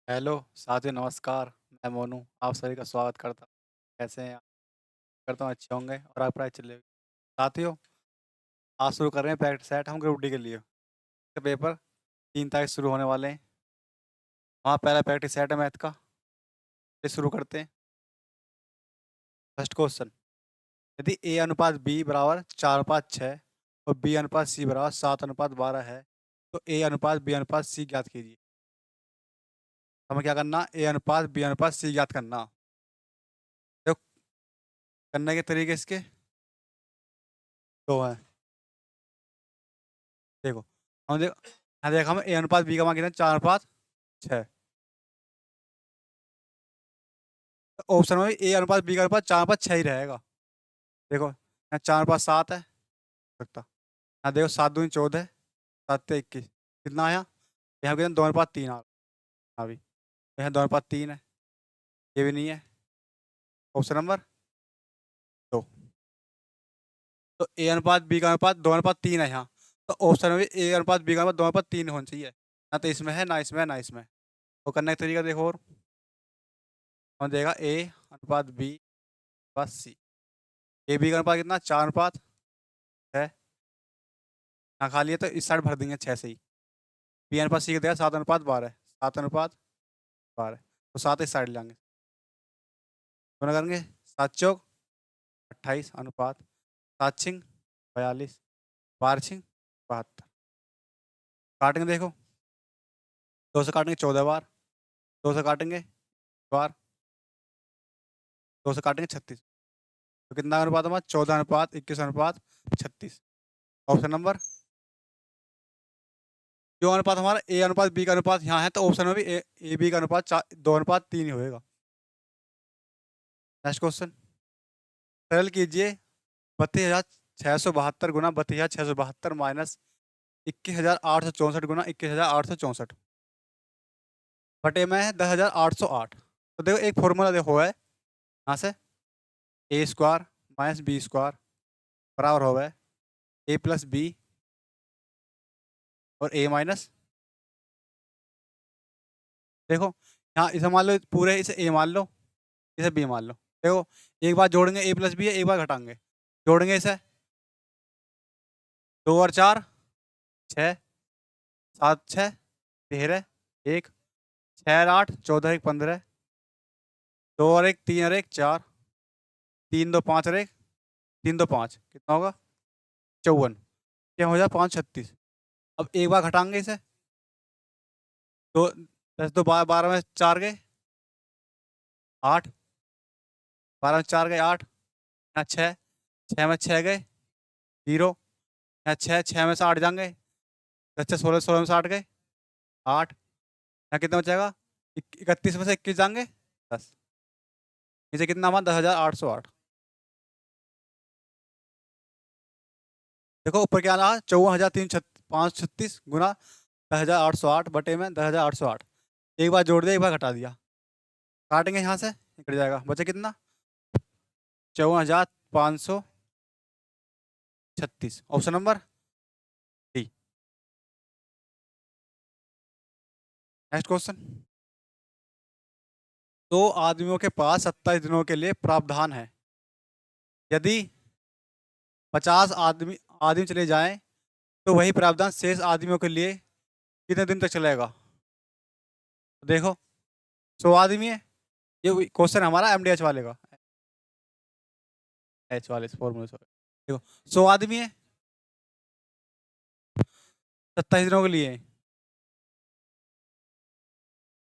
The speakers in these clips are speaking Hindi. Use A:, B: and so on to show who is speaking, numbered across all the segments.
A: हेलो साथियों, नमस्कार। मैं मोनू आप सभी का स्वागत करता हूँ। कैसे हैं आप? करता हूँ अच्छे होंगे और आप पढ़ाई चल रही होगी। साथियों, आज शुरू कर रहे हैं प्रैक्टिस सेट हम ग्रुप डी के लिए। इसके पेपर 3 तारीख शुरू होने वाले हैं। हमारा पहला प्रैक्टिस सेट है मैथ का। ये शुरू करते हैं। फर्स्ट क्वेश्चन, यदि ए अनुपात बी बराबर 4:6 और बी अनुपात सी बराबर 7:12 है, तो ए अनुपात बी अनुपात सी ज्ञात कीजिए। हमें क्या करना? ए अनुपात बी अनुपात सी ज्ञात करना। देखो, करने के तरीके इसके दो हैं। देखो, हम देखो, हाँ देखो, हम ए अनुपात बी का मान कितना? 4:6। ऑप्शन में ए अनुपात बी का अनुपात 4:6 ही रहेगा। देखो, यहाँ 4:7 है सकता। यहाँ देखो, 7 दूनी 14, 7 से 21 कितना आया? यहाँ कितना? 2:3 आ अभी। यहाँ 2:3 है। ये भी नहीं है। Option number 2। तो ए अनुपात बी का अनुपात 2:3 है यहाँ। तो ऑप्शन में भी ए अनुपात बी का अनुपात 2:3 होना चाहिए। ना तो इसमें है, ना इसमें है, ना इसमें। तो करने का तरीका देखो, और हम देगा ए अनुपात बी बस सी। ए बी का अनुपात कितना? 4:6 यहाँ खाली है, तो इस साइड भर देंगे 6 से ही। बी अनुपात सी का देगा 7:12। 7:12 तो 7 इस साइड लेंगे। दोनों करेंगे 7 चौक 28 अनुपात 7 छिंग 42 12 छिंग 72। काटेंगे, देखो, 2 से काटेंगे 14 बार, 2 से काटेंगे बार, 2 से काटेंगे 36। तो कितना अनुपात हमारा? 14:21:36। ऑप्शन नंबर, जो अनुपात हमारा ए अनुपात बी का अनुपात यहाँ है, तो ऑप्शन में भी ए बी का अनुपात 2:3 ही होएगा। नेक्स्ट क्वेश्चन, सरल कीजिए 32,672 गुना 32,672 माइनस 21,864 गुना 21,864 बटे में है 10,808। तो देखो, एक फॉर्मूला देखो है यहाँ से, ए स्क्वायर माइनस बी स्क्वायर बराबर हो गए ए प्लस बी और ए माइनस। देखो, यहाँ इसे मान लो पूरे, इसे ए मान लो, इसे बी मान लो। देखो, एक बार जोड़ेंगे ए प्लस बी है, एक बार घटाएंगे। जोड़ेंगे इसे, 2 और 4 6, 7 6 13 1 6 और 8 14 1 15, 2 और 1 3 और 1 4, 3 2 5 और 1 3 2 5 कितना होगा? 54। क्या हो जाए? 5 36। अब एक बार घटाएंगे इसे, तो 10 2 12 में 4 गए 8, 12 में 4 गए 8, यहाँ 6, 6 में 6 गए 0, यहाँ 6 6 में से 8 जाएंगे 10 से 16, 16 में से 8 गए 8, यहाँ कितना बचेगा? 31 में से 21 जाएंगे 10। नीचे कितना हुआ? 10,808। देखो, ऊपर क्या रहा? 54,536 गुना 10,808 बटे में 10,808। एक बार जोड़ दिया, एक बार घटा दिया। काटेंगे यहाँ से, निकल जाएगा। बचे कितना? 54,536। Option number D. Next question, दो आदमियों के पास 27 दिनों के लिए प्रावधान है। यदि 50 आदमी आदमी चले जाएं, तो वही प्रावधान शेष आदमियों के लिए कितने दिन तक चलेगा? देखो, 100 आदमी है। ये क्वेश्चन हमारा एमडीएच वाले का, एच वाले फॉर्मूले से। देखो, 100 आदमी है, 27 दिनों के लिए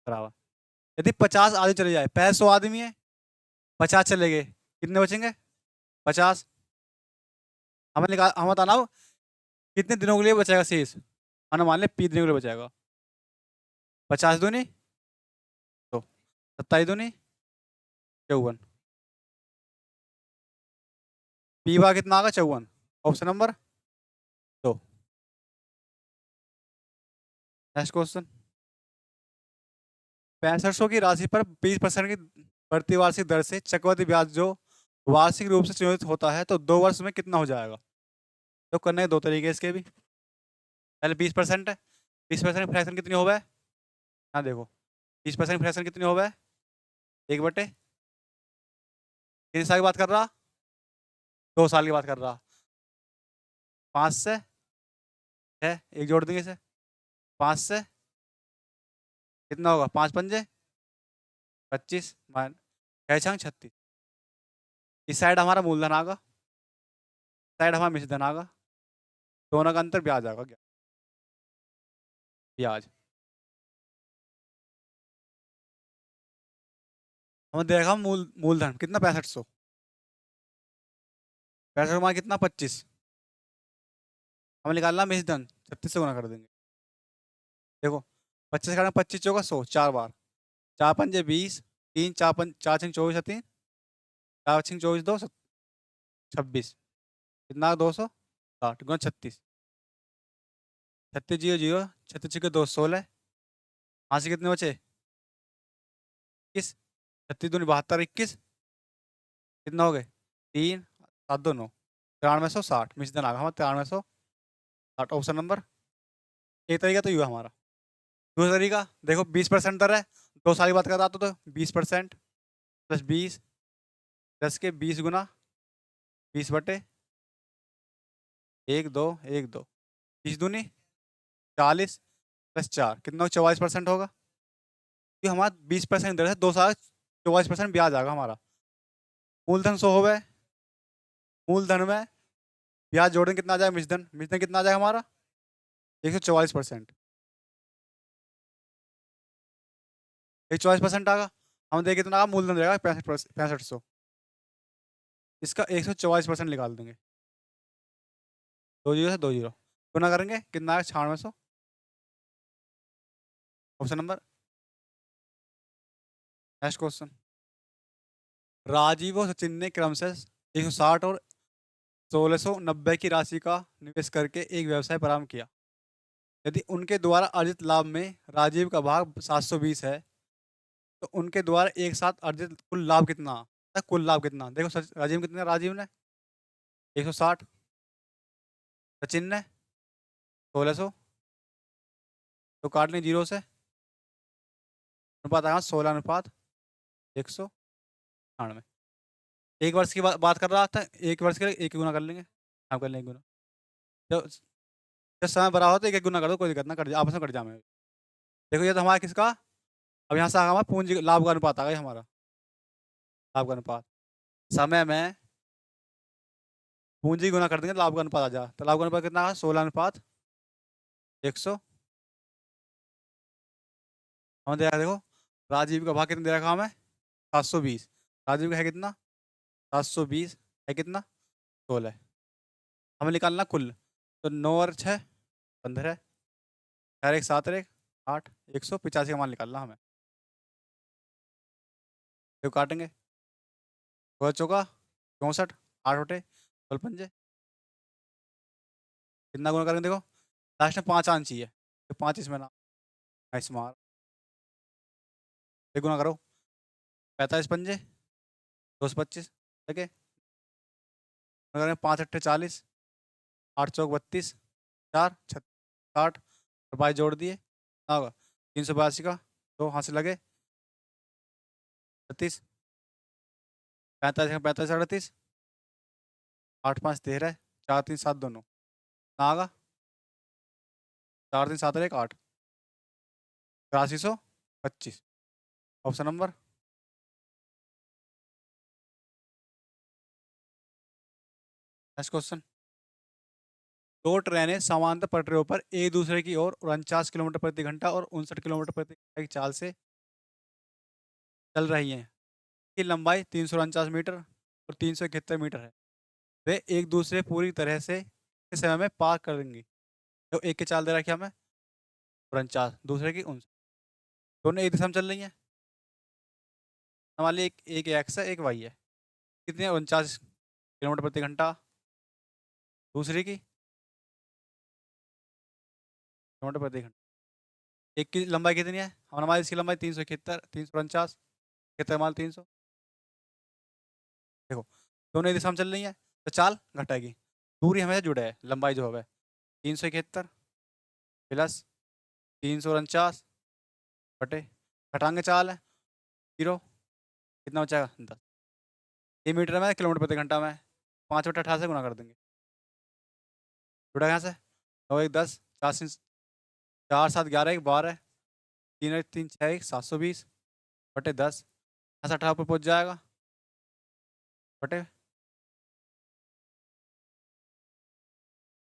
A: बराबर। यदि 50 आदमी चले जाए, पहले 100 आदमी है, 50 चले गए, कितने बचेंगे? 50। हमें बताना हो कितने दिनों के लिए बचेगा शेष। माना मान ले 20 दिनों के लिए बचेगा। 50 दूनी तो 27 दूनी 54। पी बा कितना आगा? 54। Option number 2। नेक्स्ट क्वेश्चन, 6500 की राशि पर 20% की बढ़ती वार्षिक दर से चक्रवृद्धि ब्याज जो वार्षिक रूप से संयोजित होता है, तो 2 वर्ष में कितना हो जाएगा? तो करने के दो तरीके इसके भी। पहले 20% है, 20% की फ्रैक्शन कितनी हो गए? हाँ देखो, 20% फ्रैक्शन कितनी हो गए? 1/, कितने साल की बात कर रहा? 2 साल की बात कर रहा। 5 से है, एक जोड़ देंगे इसे। 5 से कितना होगा? 5 पंजे 25 मान 6 छंग 36। इस साइड हमारा मूलधन आगा, साइड हमारा मिश्रधन आगा, दोनों का अंतर ब्याज आगा। क्या ब्याज? हमें देखा मूलधन कितना 6500, 65 मान कितना 25, हमें निकालना मिश्रधन 36 से गुना कर देंगे। देखो 25 का 25 चौका 100, 4 बार, 4 पंजे 20, 3 4 छंग 24 तीन, 4 छंग 24 2 26, कितना 260 गुना 36, 36 0 0, 36 6 2 16, यहाँ से कितने बचे? 21, 36 दूनी 72, 21 कितना हो गए? 3 7 2 9, 9360 मिश्रधन आ गया हमारा 9360। ऑप्शन नंबर, एक तरीका तो ये हुआ हमारा। दूसरा तरीका देखो 20% दर है, 2 साल की बात कर रहा तो 20% प्लस 20, 10 के 20 गुना 20/, 1 2 1 2, 20 दूनी 40 प्लस 4 कितना 44% होगा। ये हमारा 20% दर है, 2 साल 44% ब्याज आएगा हमारा। मूलधन 100 हो गए, मूलधन में ब्याज जोड़ने कितना आ जाएगा? मिश्रधन, मिश्रधन कितना आ जाएगा हमारा? 144%, 144% आएगा। हम देखें कितना आगा मूलधन रहेगा 6500, इसका 144% निकाल देंगे। 2 जीरो से 2 जीरो गुना करेंगे कितना आएगा? 9600। Option number. Next question, Rajiv और सचिन ने क्रमशः 160 और 1690 की राशि का निवेश करके एक व्यवसाय प्रारंभ किया। यदि उनके द्वारा अर्जित लाभ में राजीव का भाग 720 है, तो उनके द्वारा एक साथ अर्जित कुल लाभ कितना? कुल लाभ कितना? देखो राजीव कितने, राजीव ने 160, सचिन ने 1600, तो काट लें 0 से, अनुपात आएगा 16:198। 1 वर्ष की बात कर रहा था, 1 वर्ष के लिए एक गुना कर लेंगे, आप कर लेंगे गुना। जब जब समय बड़ा हो तो एक गुना कर दो, कोई दिक्कत ना, कट आपस में कट जाए। देखो ये तो हमारा किसका, अब यहाँ से आगा हमारा पूंजी लाभ का अनुपात आ गया हमारा, लाभ का अनुपात। समय में पूंजी गुना कर देंगे तो लाभ का अनुपात आ जाए, तो लाभ का अनुपात कितना है? 16:100। हमें दे रखा देखो राजीव का भाग कितना दे रखा हमें? 720। राजीव का है कितना? 720 है कितना? 16। हमें निकालना कुल, तो 9 और 6 15, 4 1 7 1 8, 185 का मान निकालना हमें। देखो काटेंगे, 2 चौका 64, 8 उठे 12 पंजे, कितना गुना करेंगे? देखो लास्ट में 5 आना चाहिए, तो 5 इसमें ना, नाइस मार, एक गुना करो 45 पंजे 225, ठीक है। अगर 5 अट्ठे 40, 8 चौक 32, 4 60 और 22 जोड़ दिए ना होगा 382 का, 2 हाथ से लगे 36, 45 का 45 38, 8 5 13, 4 3 7 दोनों ना आगा, 4 3 7 1 8, 8325। Option number. नेक्स्ट क्वेश्चन, दो ट्रेनें समांतर पटरियों पर एक दूसरे की ओर 49 किलोमीटर प्रति घंटा और 59 किलोमीटर प्रति घंटा की चाल से चल रही हैं। की लंबाई 349 मीटर और 371 मीटर है। वे एक दूसरे पूरी तरह से किस समय में पार करेंगी? तो एक की चाल दे रखी है हमें 49, दूसरे की 59, दोनों एक दिशा में चल रही हैं। हमारे लिए एक एक्स है एक वाई है, कितनी है? 49 किलोमीटर प्रति घंटा, दूसरी की किलोमीटर प्रति घंटा। एक की लंबाई कितनी है? हमारी इसकी लंबाई 371, 349, 71 माल 300। देखो दोनों एक दिशा में चल रही हैं, तो चाल घटेगी। दूरी हमें जुड़े है, लंबाई जो है 371 प्लस 349 बटे घटाएंगे 4 है, 0, कितना बचेगा 10। ये मीटर में, किलोमीटर प्रति घंटा में, 5/18 से गुना कर देंगे। जुड़ा यहाँ से, 9 1 10, 4 7 11 1 12, 3 1 3 6 1 720 बटे 10, यहाँ से 18 पर पहुँच जाएगा, बटे,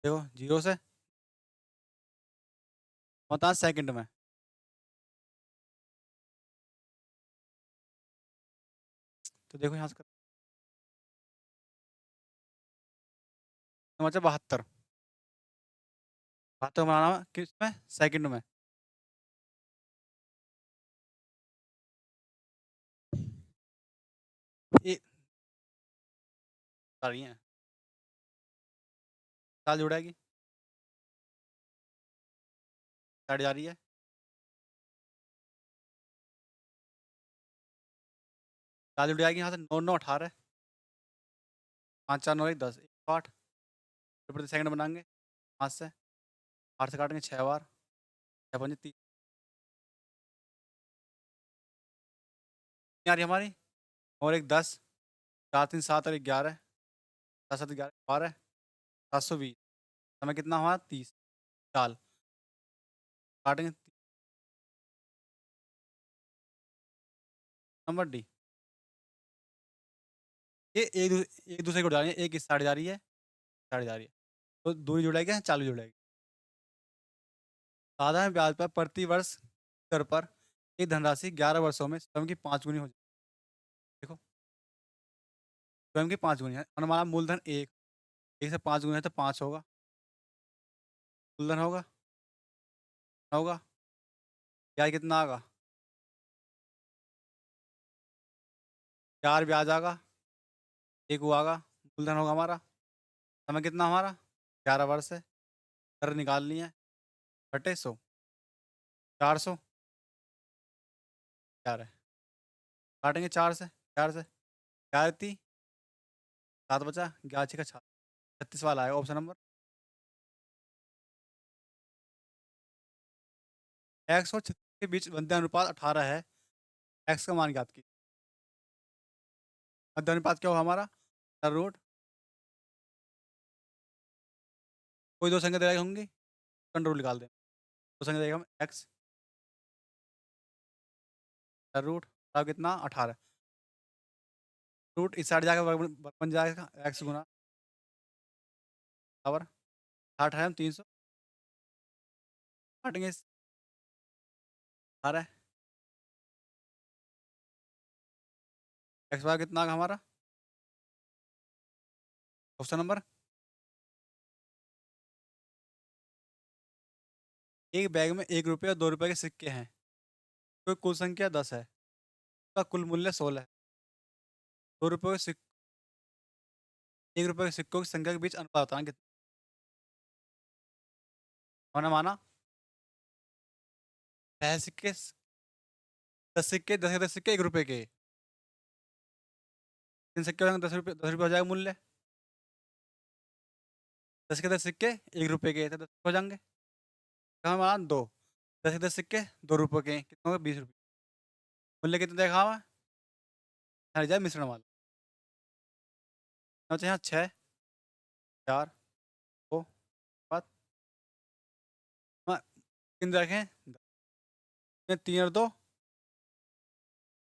A: देखो 0 से 49 सेकंड में। तो देखो यहाँ से कितना बचा, 72, 72 बनाना किस में, सेकंड में। ये आ रही है, साल जुड़ेगी, साइड जा रही है, साल जुड़ जाएगी यहाँ से, 9 9 18, 5 4 9 1 10, 108 प्रति सेकंड बनाएंगे, 5 से, 8 से काटेंगे 6 बार, 6 5 30 आ रही हमारी, और एक 10, 4 3 7 और 11, 7 7 11 12, 720, समय कितना हुआ, 30 साल, काटेंगे नंबर डी। ये एक दूसरे को उड़ा रही है, एक इस साइड जा रही है, साइड जा रही है, तो दूरी जुड़ेगी, चालू जुड़ेगी। साधारण ब्याज पर प्रति वर्ष दर पर एक धनराशि 11 वर्षों में स्वयं की 5 गुनी हो जाए। देखो, स्वयं की 5 गुनी है, और हमारा मूलधन एक से 5 गुना है, तो 5 होगा, मूलधन होगा, ब्याज कितना आएगा, 4 ब्याज आएगा, एक वो आएगा, मूलधन होगा हमारा, समय कितना हमारा 11 वर्ष है, दर निकालनी है, बटे 100, 400, 4 है, काटेंगे 4 से 7 बचा, 11 6 36 वाला आएगा ऑप्शन नंबर। एक्स और 36 के बीच मध्य अनुपात 18 है, एक्स का मान ज्ञात की, मध्य अनुपात क्या होगा हमारा, रूट, कोई दो संख्या दे होंगी, कंट्रोल निकाल दें, दो संख्या देगा हम, एक्स रूट, अब कितना 18, रूट इस साइड जाकर वर्ग बन जाएगा, एक्स गुना बराबर 60 है, हम 300 काटेंगे, 18, एक्स बार कितना आएगा हमारा, ऑप्शन नंबर, एक बैग में 1 रुपये और 2 रुपये के सिक्के हैं, तो कुल संख्या 10 है, उसका कुल मूल्य 16 है, 2 रुपये के सिक्के, 1 रुपये के सिक्कों की संख्या के बीच अनुपात बताना कितना, माना माना, पहले सिक्के 10 सिक्के, 10 के 10 सिक्के 1 रुपये के, 3 सिक्के हो जाएंगे 10 रुपये, 10 रुपये हो जाएगा मूल्य, 10 के 10 सिक्के 1 रुपये के, तो 10 हो जाएंगे, कहाँ मान दो, 10 के 10 सिक्के 2 रुपये के, कितने हो गए 20 रुपये, मूल्य कितना देखा हुआ, हर जाए मिश्रण वाला, अच्छा यहाँ 6 4 2 5, हाँ, किन रखें, 3 और 2,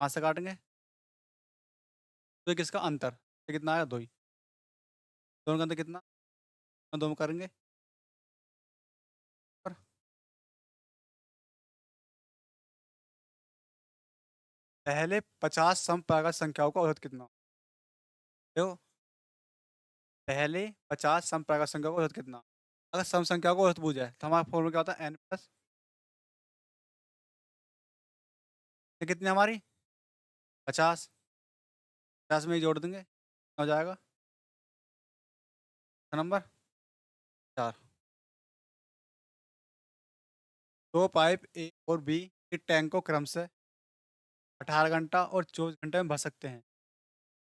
A: 5 से काटेंगे, तो ये किसका अंतर, ये कितना आया 2 ही, दोनों का अंतर कितना, दो में करेंगे, और पहले 50 समपरागत संख्याओं का औसत कितना, देखो पहले 50 समपरागत संख्याओं का औसत कितना, अगर सम संख्याओं का औसत पूछा जाए तो हमारा फॉर्मूला क्या होता है, n प्लस, ये कितनी हमारी 50, 50 में ही जोड़ देंगे, हो जाएगा नंबर 4, दो पाइप ए और बी के टैंक को क्रम से 18 घंटा और 24 घंटे में भर सकते हैं,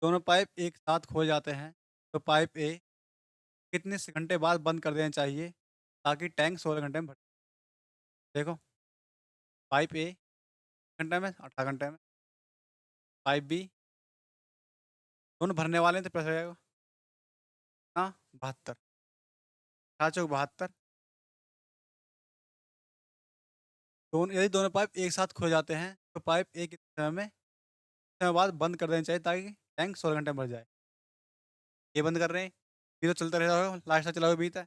A: दोनों पाइप एक साथ खोल जाते हैं, तो पाइप ए कितने घंटे बाद बंद कर देना चाहिए ताकि टैंक 16 घंटे में भर, देखो पाइप ए घंटे में, 18 घंटे में। 5B, दोनों भरने वाले हैं तो प्लस हो जाएगा। हाँ, 72। 4×4 = 72। दोनों, यदि दोनों पाइप एक साथ खुल जाते हैं तो पाइप एक समय बाद बंद कर देना चाहिए ताकि टैंक 16 घंटे में भर जाए। ये बंद कर रहे हैं, ये तो चलता रहता होगा, लास्ट तक चला हुआ बीता है।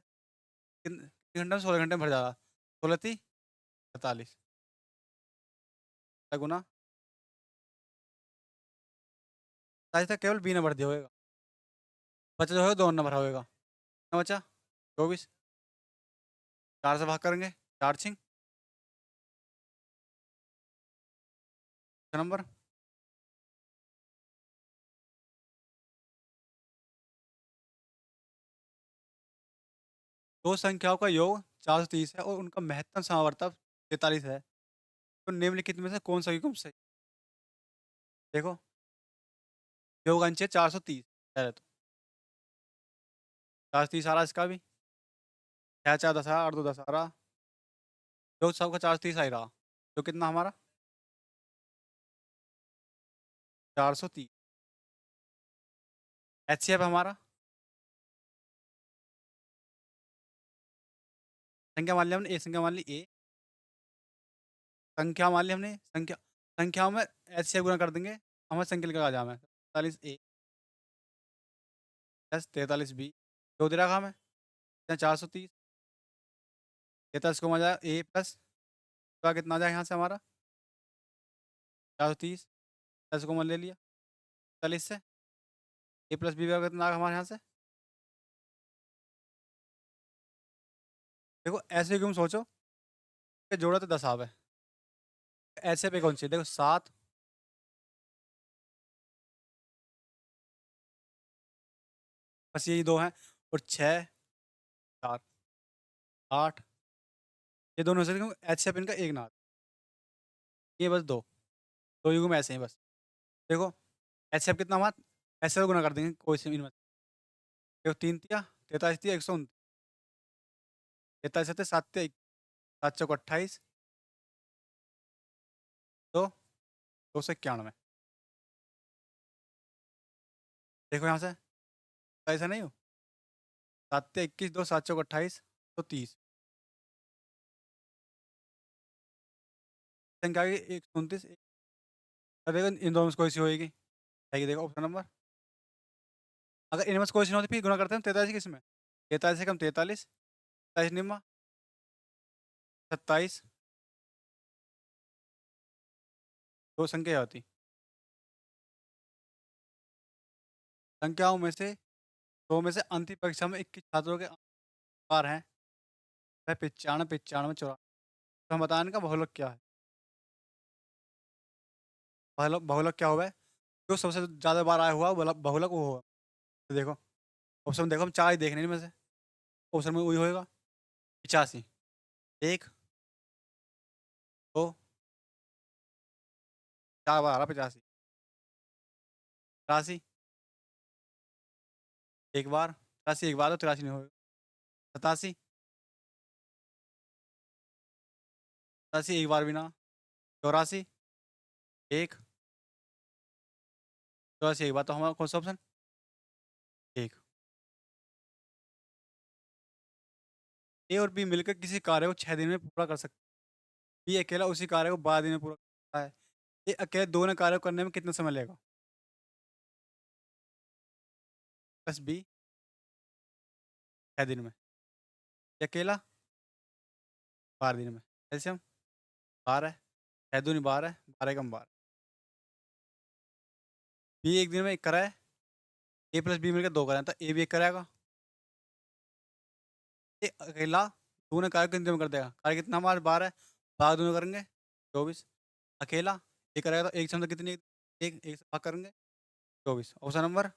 A: कितने घंटे में? 16 घंटे में भर जाएगा। 16×3 = 48 गुना 27 तक केवल बी ने भर दिया होगा। बचा जो होगा 2 ने भरा होगा। कितना बचा? 24। 4 से भाग करेंगे, 4×6 नंबर। दो संख्याओं का योग 430 है और उनका महत्तम समावर्तक 43 है, तो निम्नलिखित में से कौन सा युग्म सही? देखो, योग अंश है 430 पहले तो। 430 आ रहा है इसका भी। 6×4 = 10, 8×2 = 10। योग सबका 430 आ ही रहा, तो कितना हमारा? 430। HCF हमारा, संख्या मान लिया हमने, एक संख्या मान ली ए, संख्या मान ली हमने, संख्याओं में HCF गुना कर देंगे, हमें संख्या लिखा आ जाए 43A प्लस 43B। दो दे रखा हमें 430। 43 को मजा ए प्लस कितना आ जाएगा यहाँ से हमारा? 430 प्लस को ले लिया 40 से। ए प्लस बी का कितना आ गया हमारे यहाँ से? देखो ऐसे क्यों सोचो कि जोड़ा तो 10 आवे, ऐसे पे कौन सी? देखो 7, बस यही दो हैं, और 6, 4, 8, ये दोनों से क्यों एच से इनका एक ना आता। ये बस दो युग में ऐसे ही बस। देखो एच से कितना हुआ? एच से गुना कर देंगे कोई से इनमें। देखो 3 तिया 43 तिया 129, 43 7 तिया 7×4 = 28, तो 291। देखो यहाँ से ऐसा नहीं हो, 7 तिया 21, 2 7×4 = 28, तो 30 संख्या की 129। देखो इन दोनों में से कोई सी होएगी, है देखो ऑप्शन नंबर। अगर इनमें से कोई सी नहीं होती फिर गुना करते हैं 43 किस में? 43 से कम 43, 27 निम्मा 27, दो संख्या होती। संख्याओं में से दो में से अंतिम परीक्षा में 21 छात्रों के बार हैं, वह 95, 95, 94। तो हम बताएं इनका बहुलक क्या है? बहुलक बहुलक क्या हुआ है? जो सबसे ज्यादा बार आया हुआ बहुलक वो होगा। तो देखो ऑप्शन में, देखो हम चार ही देखने इनमें से, ऑप्शन में वही होएगा। 85, 1, 2, 4 बार आ रहा 85। 83, एक बार। 83 एक बार, तो 83 नहीं होगा। 87, 87 एक बार भी ना। 84, एक। 84 एक बार, तो हमारा कौन सा ऑप्शन? एक। ए और बी मिलकर किसी कार्य को 6 दिन में पूरा कर सकते हैं। बी अकेला उसी कार्य को 12 दिन में पूरा करता है। ये अकेले दोनों कार्य को करने में कितना समय लगेगा? बस बी 6 दिन में। ये अकेला 12 दिन में। कैल्शियम 12, 6 दूनी 12, 12 कम 12। बी एक दिन में एक करा है, ए प्लस बी मिलकर दो कराए, तो ए भी एक कराएगा। ये अकेला दोनों कार्य को कितने दिन में कर देगा? कार्य कितना हमारे 12, 12 दोनों करेंगे 24। अकेला एक करेगा तो एक से हम तो कितनी, एक एक से भाग करेंगे 24। ऑप्शन नंबर,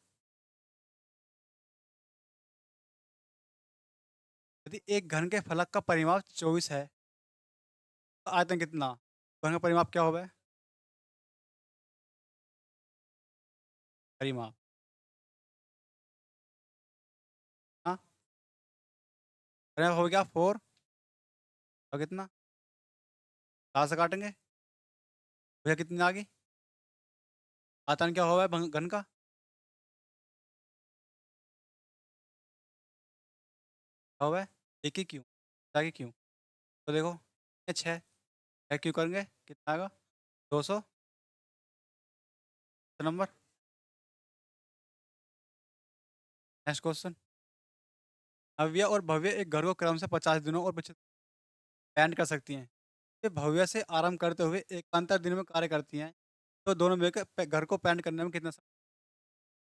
A: यदि एक घन के फलक का परिमाप 24 है तो आयतन कितना? घन का परिमाप क्या होगा? परिमाप, हाँ, परिमाप हो गया 4, और कितना? 4 से काटेंगे भैया कितनी आ गई? आतान क्या हुआ है घन का? क्या हुआ है? एक ही क्यों? आगे क्यों? तो देखो ये छः है, क्यों करेंगे कितना आएगा? 200 नंबर। Next question. भव्या और भव्य एक घर को क्रम से 50 दिनों और 25 पेंट कर सकती हैं। ये भव्य से आरंभ करते हुए एकांतर दिन में कार्य करती हैं, तो दोनों मिलकर घर को पेंट करने में कितना समय?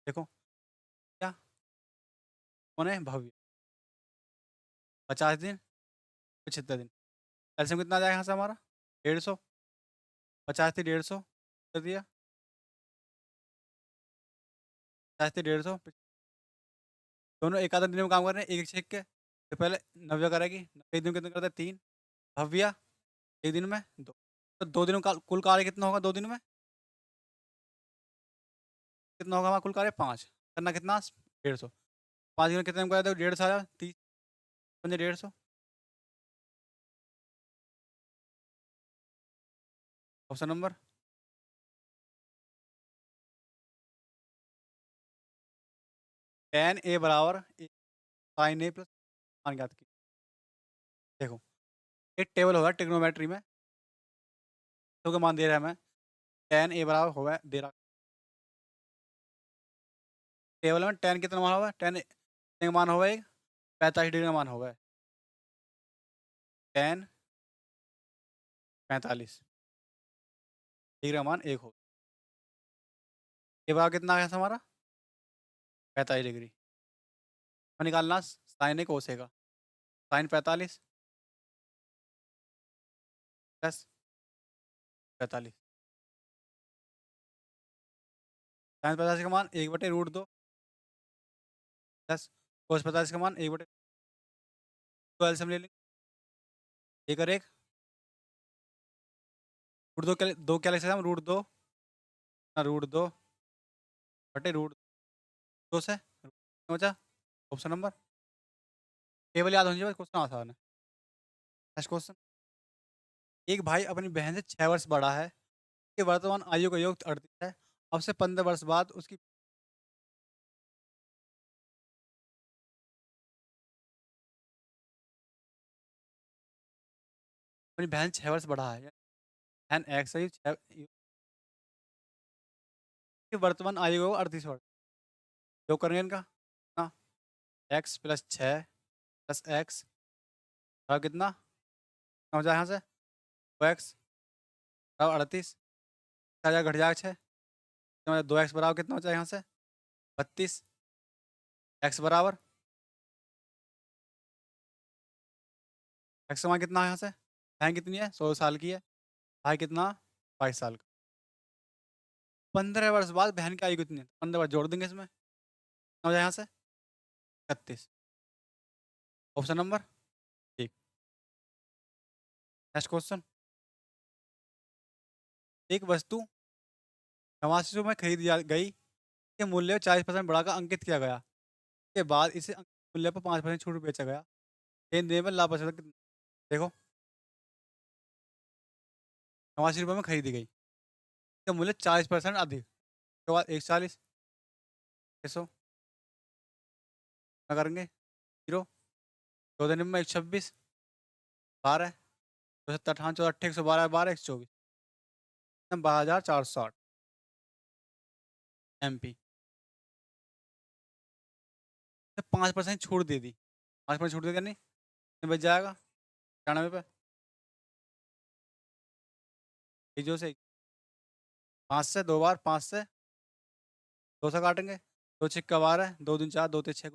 A: देखो क्या कौन है भव्य? 50 दिन, 75 दिन। एल्सियम कितना आ जाएगा यहाँ से हमारा? 150। 50 थी 150 कर दिया। 50 थी 150। दोनों एक आधा दिन में काम कर रहे हैं, एक एक छेक के। तो पहले नव्या करेगी, एक दिन में कितना करता है? 3। भव्या एक दिन में 2। तो 2 दिन में कुल कार्य कितना होगा 2 दिन में? कितना होगा हमारा कुल कार्य? 5। करना कितना? 150। 5 दिन में कितने में कर? 150 30 पंजे 150। ऑप्शन नंबर 10 ए बराबर साइन ए प्लस मान ज्ञात की। देखो एक टेबल होगा ट्रिग्नोमेट्री में, तो का मान दे रहा है हमें 10 ए बराबर होगा दे रहा। टेबल में 10 कितना मान होगा? 10 का मान होगा एक 45 डिग्री का मान होगा 10 45 डिग्री का मान एक होगा। ये बराबर कितना आ गया हमारा? 45 डिग्री। और निकालना साइन ए कोसेगा। Sine 45 plus 45। साइन 45 का मान 1/√2 प्लस कोस 45 का मान 1/, तो एलसीएम ले लेंगे। एक और एक √2 क्या दो क्या लिख सकते हैं हम? √2 से बचा ऑप्शन नंबर। टेबल याद होनी चाहिए, क्वेश्चन आसान है। Next question. एक भाई अपनी बहन से 6 वर्ष बड़ा है, कि वर्तमान आयु का योग 38 है। अब से 15 वर्ष बाद उसकी अपनी बहन 6 वर्ष बड़ा है, बहन एक्स है, कि वर्तमान आयु का योग 38 वर्ष। योग करेंगे इनका ना, एक्स प्लस 6 प्लस एक्स कितना हो जाए यहाँ से? 2x 38 घट जाएगा 6। 2x बराबर कितना हो जाए यहाँ से? 32। एक्स बराबर एक्स का मान कितना है यहाँ से? बहन कितनी है? 16 साल की है। भाई कितना? 22 साल का। 15 वर्ष बाद बहन की आयु कितनी है? 15 वर्ष जोड़ देंगे इसमें, कितना हो जाए यहाँ से? 31। ऑप्शन नंबर ठीक। Next question. एक वस्तु 89 में खरीदी गई के मूल्य 40% बढ़ाकर अंकित किया गया, के बाद इसे मूल्य पर 5% छूट बेचा गया। लेन देन में लाभ बचा कितना? देखो 89 रुपये में खरीदी गई, इसका मूल्य 40% अधिक, उसके बाद 140 600 क्या करेंगे? 0। 14 में 126 12 270 58 14 8 112 12 124 12,460 MP। 5% छूट दे दी, 5% छूट दे दी नहीं, कितने बच जाएगा? 96 पे। जो से 5 से 2 बार 5 से 2 से काटेंगे, 2 6 12 2 दूनी 4 2 3 6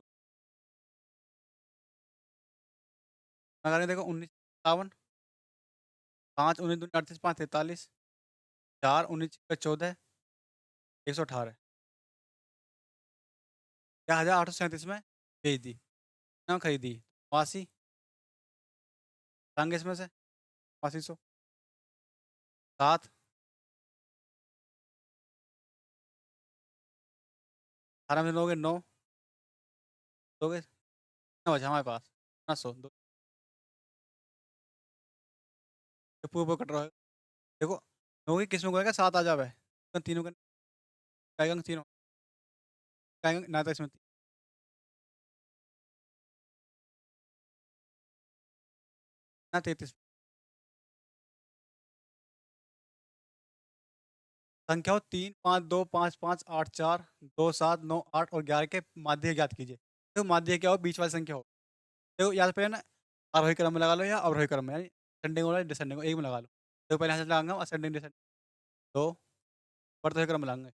A: करेंगे। देखो 19 57 5 19 दूनी 38 5 43 4 19 14 118 1837 में भेज दी ना, खरीदी 82 टांगे इसमें से 8200 7 18 में लोगे 9 दोगे, कितना बचा हमारे पास? 900 दो पूरे कट रहा है। देखो नौ की किस में गुणा क्या 7 आ जावे? तो तीनों का काय अंक तीनों काय अंक ना तो इसमें ना 33 संख्या हो 3, 5, 2, 5, 5, 8, 4, 2, 7, 9, 8 और 11 के माध्य ज्ञात कीजिए। तो माध्य क्या हो? बीच वाली संख्या हो। तो या तो पहले ना आरोही क्रम में लगा लो या अवरोही क्रम में, यानी असेंडिंग और डिसेंडिंग एक में लगा लो। तो पहले यहाँ से लगाऊंगा असेंडिंग डिसेंडिंग 2 ऊर्ध्वाधर क्रम में लगाएंगे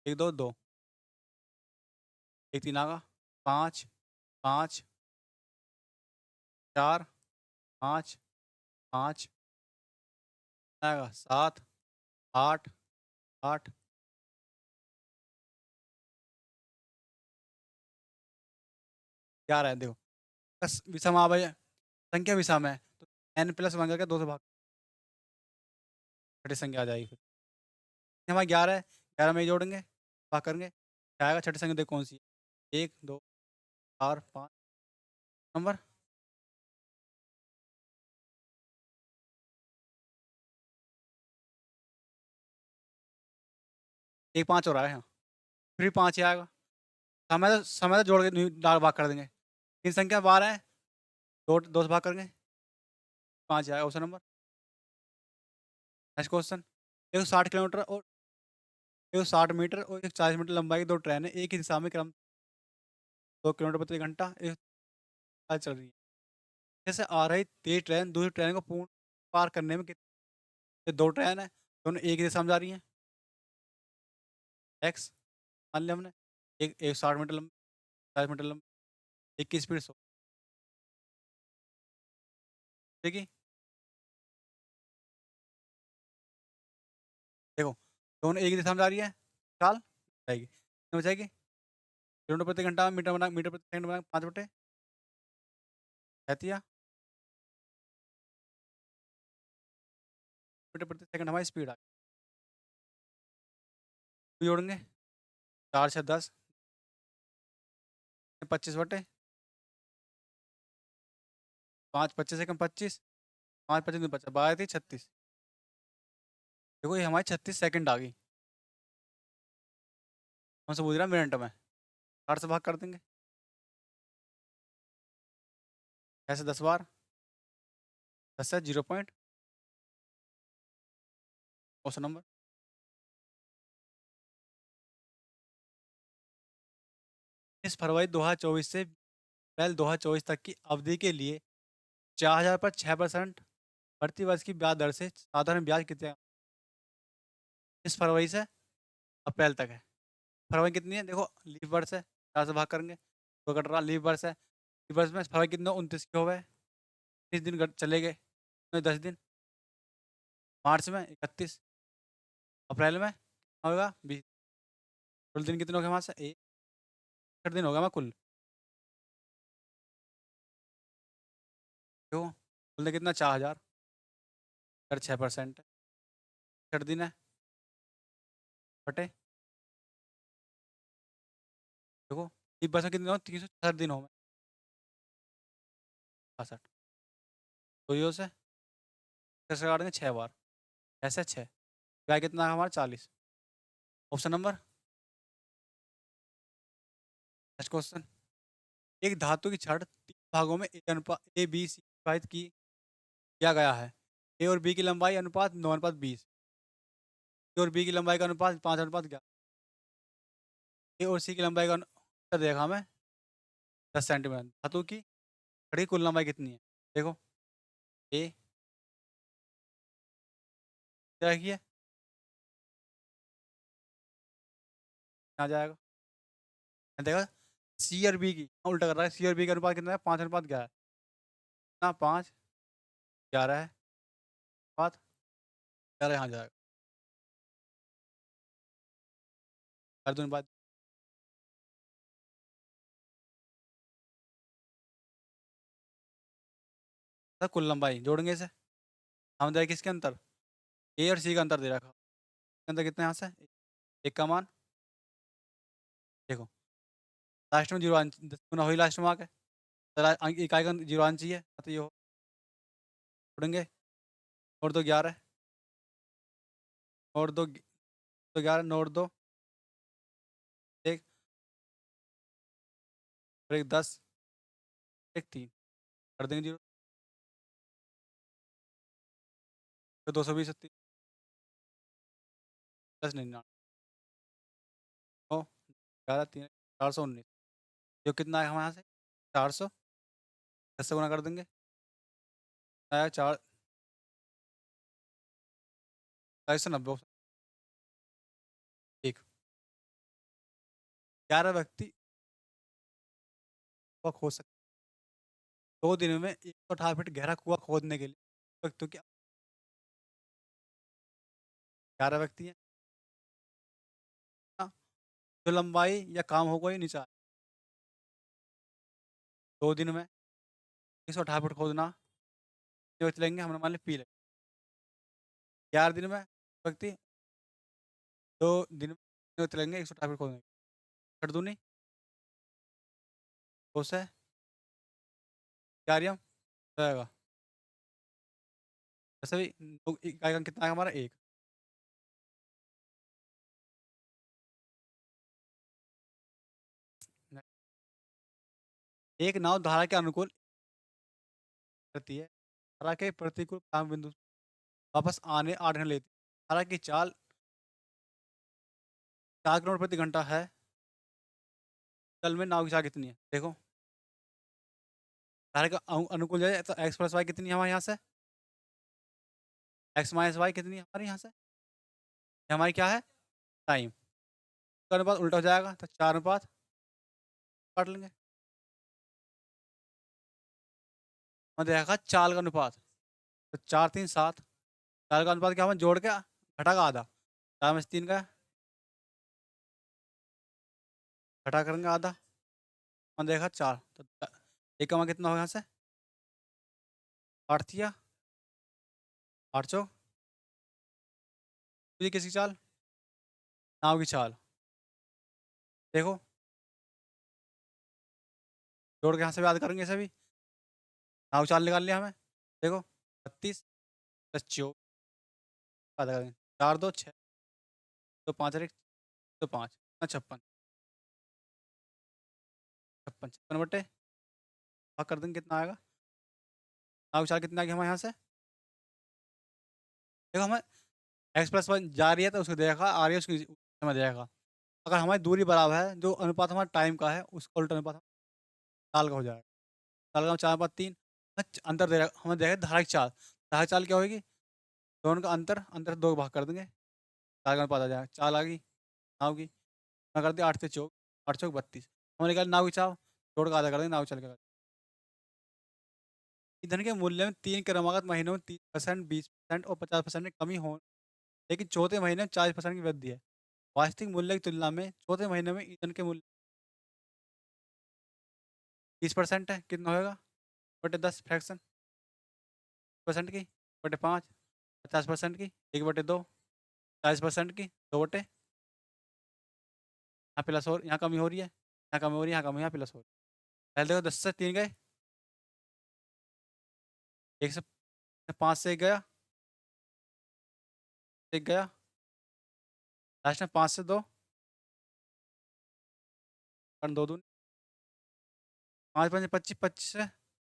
A: 1, 2, 2 1 3 आगा 5, 5, 4, 5, 5 आएगा 7, 8, 8 11 है देखो। बस विषम आ भाई संख्या विषम है तो n प्लस वन करके 2 से भाग छठी संख्या आ जाएगी फिर। ये हमारा 11 है, 11 में ये जोड़ेंगे भाग करेंगे क्या आएगा? छठी संख्या देखो कौन सी है? 1, 2, 4, 5 नंबर 1 5 और आया यहाँ फिर 5 ही आएगा। समय तो जोड़ के डाल भाग कर देंगे। तीन संख्या 12 है, 2 से भाग करेंगे 5 आएगा option number. Next question. 160 kilometre और 160 मीटर और 140 मीटर लंबाई की दो ट्रेन है एक ही दिशा में क्रम 2 किलोमीटर प्रति घंटा एक साथ चल रही है। जैसे आ रही तेज ट्रेन दूसरी ट्रेन को पूर्ण पार करने में कितने? ये दो ट्रेन है दोनों एक ही दिशा में जा रही हैं। एक्स मान लिया हमने एक 160 मीटर लंबी 40 मीटर लंबी एक की स्पीड 100 ठीक है। देखो दोनों एक ही दिशा में जा रही है चाल जाएगी कितनी हो जाएगी? किलोमीटर प्रति घंटा मीटर बना मीटर प्रति सेकंड बना 5 बटे रहती है मीटर प्रति सेकंड हमारी स्पीड आ गई। जोड़ेंगे 4 6 10 25 बटे 5 25 सेकंड 25 5 25 50 12 थी 36। देखो ये हमारी 36 सेकंड आ गई। हमसे पूछ रहा है मिनट में 8 से भाग कर देंगे ऐसे 10 बार 10 से 0 पॉइंट क्वेश्चन नंबर। 30 फरवरी 2024 से अप्रैल 2024 तक की अवधि के लिए 4000 पर 6% प्रति वर्ष की ब्याज दर से साधारण ब्याज कितने? 30 फरवरी से अप्रैल तक है। फरवरी कितनी है देखो लीव वर्ष है 4 से भाग करेंगे तो कट रहा लीव वर्ष है लीव वर्ष में फरवरी कितने 29 के हो गए 30 दिन चले गए 10 दिन। मार्च में 31 अप्रैल में होगा 20 कुल दिन कितने हो गए वहाँ से 61 दिन होगा मैं कुल क्यों कुल दिन कितना 4000 अगर 6% 61 दिन है बटे देखो लीव वर्ष में कितने हो 366 दिन हो गए 62 तो ये से कैसे काट देंगे 6 बार ऐसे 6 क्या कितना है हमारा 40 ऑप्शन नंबर। Next question. एक धातु की छड़ 3 भागों में ए अनुपात ए बी सी विभाजित की किया गया है। ए और बी की लंबाई अनुपात 9:20 ए और बी की लंबाई का अनुपात 5:11 ए और सी की लंबाई का उत्तर देखा हमें 10 सेंटीमीटर। धातु की छड़ की कुल लंबाई कितनी है? देखो ए क्या है आ जाएगा देखा सी और बी की उल्टा कर रहा है सी और बी का अनुपात कितना है 5:11 है ना 5:11 है 5:11 यहाँ जाएगा कर दूँ बात कुल लंबाई जोड़ेंगे इसे हम देखें किसके अंतर ए और सी का अंतर दे रखा अंतर कितने यहाँ से एक का मान देखो लास्ट में जीरो गुना हुई लास्ट में आके इकाई का जीरो आना चाहिए तो ये हो जोड़ेंगे और तो 11 और दो, तो 11 नोट दो, एक और एक 10, एक 3 कर देंगे जीरो, तो 220 30 10 99 9 11 3 419, जो कितना है हमारे यहाँ से 400, 10 से गुना कर देंगे, आया 4 490 एक। 11 व्यक्ति कुआं खोद सकते, 2 दिन में 118 फीट गहरा कुआं खोदने के लिए व्यक्तियों की 11 व्यक्ति हैं, हाँ, जो लंबाई या काम हो कोई नीचा, 2 दिन में 118 फीट खोदना, जो व्यक्ति लेंगे हमने मान लिया पी लगे, 11 दिन में व्यक्ति 2 दिन में व्यक्ति लेंगे 118 फीट खोदने, कर दूनी 2 से क्या रहेगा, वैसे भी इकाई का कितना है हमारा एक, एक नाव धारा के अनुकूल करती है, धारा के प्रतिकूल प्रारंभ बिंदु वापस आने 8 घंटे लेती है, धारा की चाल 4 किलोमीटर प्रति घंटा है, जल में नाव की चाल कितनी है देखो, धारा का अनुकूल जाए तो एक्स प्लस वाई कितनी है हमारे यहाँ से, एक्स माइनस वाई कितनी है हमारे यहाँ से, ये हमारी क्या है टाइम, तो अनुपात उल्टा हो जाएगा तो 4 अनुपात काट लेंगे, हमें देखा चाल का अनुपात, तो 4 3 7, चाल का अनुपात क्या हमें जोड़ के घटा का आधा, 4 में से 3 का घटा करेंगे आधा, हमने देखा 4, तो एक का मान कितना होगा यहाँ से 8 थिया 8 चौक, ये किसकी चाल, नाव की चाल, देखो जोड़ के यहाँ से भी याद करेंगे इसे भी, नाव चाल निकाल लिया हमें, देखो 32 प्लस 24 आधा करेंगे, 4 2 6, 2 5 एक 2 5 56, 56 भाग कर देंगे कितना आएगा, नाव की चाल कितना आ गया हमारे यहाँ से, देखो हमें x+1 जा रही है तो उसको देखा आ रही है उसकी समय देखा, अगर हमारी दूरी बराबर है जो अनुपात हमारा टाइम का है उसका उल्टा अनुपात साल का हो जाएगा, साल का 4/3, अंतर दे रहा हमें देखा धारा की चाल, धारा की चाल क्या होगी, दोनों का अंतर, अंतर से 2 भाग कर देंगे, चाल का अनुपात आ जाएगा, चाल आ गई नाव की, मैं कर दिया 8 से चौक 8 चौक 32, हमने निकाली नाव की चाल, जोड़ का आधा कर देंगे नाव चल के, ईंधन के मूल्य में 3 क्रमागत महीनों में 30%, 20% और 50% की कमी हो, लेकिन चौथे महीने में 40% की वृद्धि है, वास्तविक मूल्य की तुलना में चौथे महीने में ईंधन के मूल्य 30% है, कितना होगा बटे 10 फ्रैक्शन परसेंट की बटे 5, 50% की 1/2, 40% की 2 बटे, यहाँ प्लस और यहाँ कमी हो रही है, यहाँ कमी हो रही है, यहाँ कमी यहाँ प्लस हो रही है, पहले देखो 10 से 3 गए, 1 से 5 से 1 गया, 1 गया, लास्ट में 5 से 2, 2 दूनी 5 5 25, 25 से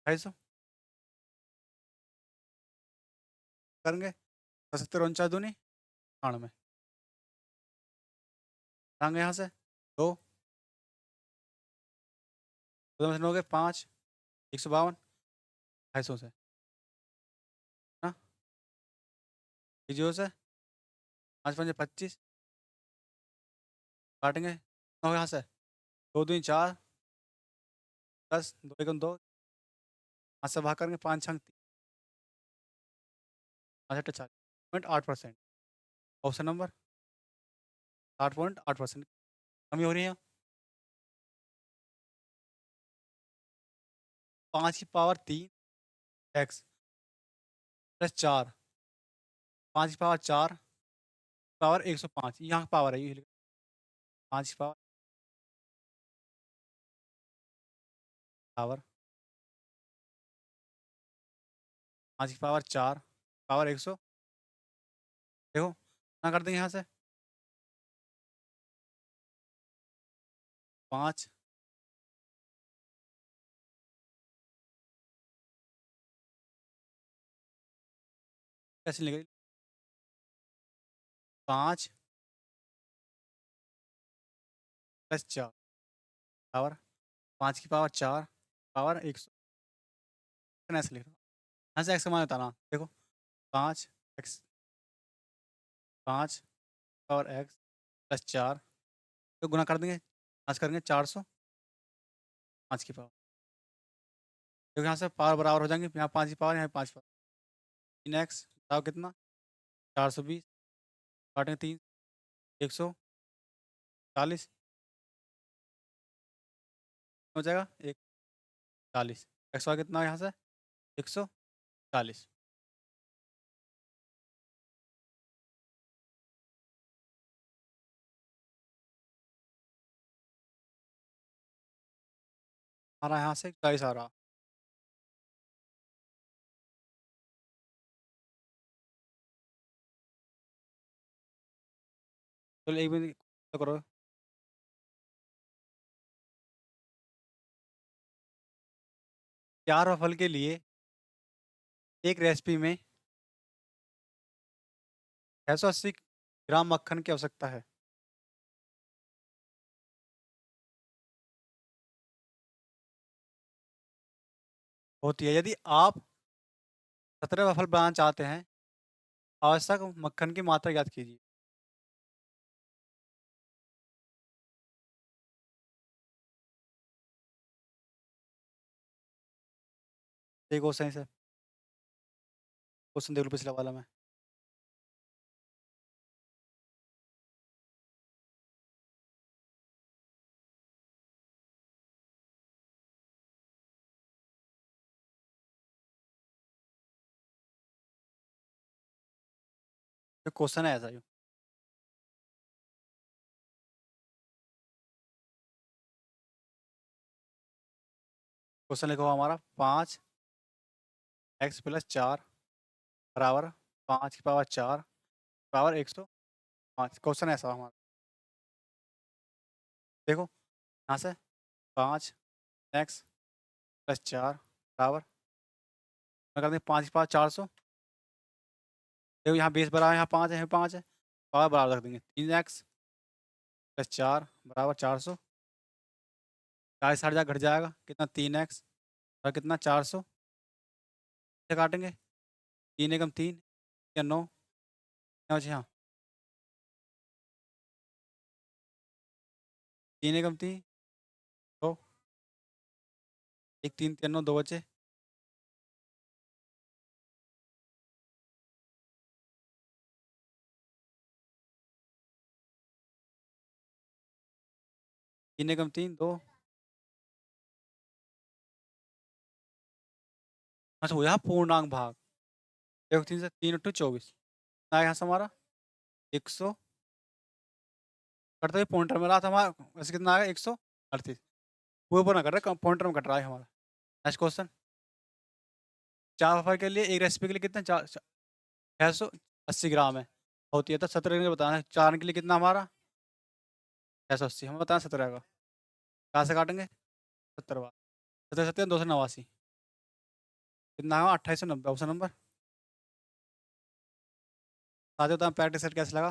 A: 250 करेंगे, 70 49 दूनी 98, आएंगे यहाँ से 2, 2 में से 9 गए 5, 152, 250 से ना, 0 से 5 5 25 काटेंगे, 9 यहाँ से 2 2 4, 10 2 1 2, 5 से भाग करेंगे 5 छंग 5 8 40, 8%, ऑप्शन नंबर 8.8% कमी हो रही है, 5 की पावर 3 एक्स प्लस 4, 5 की पावर 4 पावर 105, यहाँ की पावर है ये, 5 की पावर पावर 5 की पावर 4 पावर 100, देखो ना कर देंगे यहाँ से 5, कैसे लिखेंगे 5 + 4 पावर 5 की पावर 4 पावर 100 ऐसे लिख रहा हूँ। यहाँ से एक्स का मान बताना देखो 5 एक्स 5 पावर एक्स + 4 तो गुना कर देंगे 5 करेंगे 400 5 की पावर क्योंकि यहाँ से पावर बराबर हो जाएंगे यहाँ 5 की पावर यहाँ 5 पावर 3x बताओ कितना 420 काटेंगे 3 140 हो जाएगा 140 एक्स वाई कितना है यहाँ से 140 आ रहा है यहाँ से 40 आ रहा चलो एक मिनट तो करो 4 फल के लिए एक रेसिपी में 680 ग्राम मक्खन की आवश्यकता है होती है यदि आप 17 वफल बनाना चाहते हैं आवश्यक मक्खन की मात्रा याद कीजिए एक क्वेश्चन से क्वेश्चन देख लो पिछला वाला में क्वेश्चन है ऐसा ही क्वेश्चन लिखो हमारा 5 x + 4 बराबर 5 की पावर 4 पावर 105 क्वेश्चन ऐसा हमारा देखो यहाँ से 5 x + 4 बराबर मैं कर दें 5 की पावर 400 देखो यहाँ बेस बराबर यहाँ 5 है यहाँ 5 है पावर बराबर रख देंगे 3x + 4 बराबर 400 40 60 घट जाएगा कितना 3x और कितना 400 से काटेंगे 3 एकम 3 या 9 यहाँ 3 एकम 3 2 1 3 3 9 2 बचे 3 एकम 3 2 अच्छा हो यहाँ पूर्णांक भाग देखो 3 से 3 × 24 यहाँ से हमारा 100 कटते हुए पॉइंटर में रहा था हमारा वैसे कितना आएगा 138 वो ऊपर ना कट रहा है पॉइंटर में कट रहा है हमारा नेक्स्ट क्वेश्चन 4 वफर के लिए एक रेसिपी के लिए कितना 680 ग्राम है होती है तो 17 के लिए बताना है 4 के लिए कितना हमारा 680 हमें बताना 17 का कहाँ से काटेंगे 70 बार 17 17 289 कितना है 2890 ऑप्शन नंबर साथ ही प्रैक्टिस सेट कैसे लगा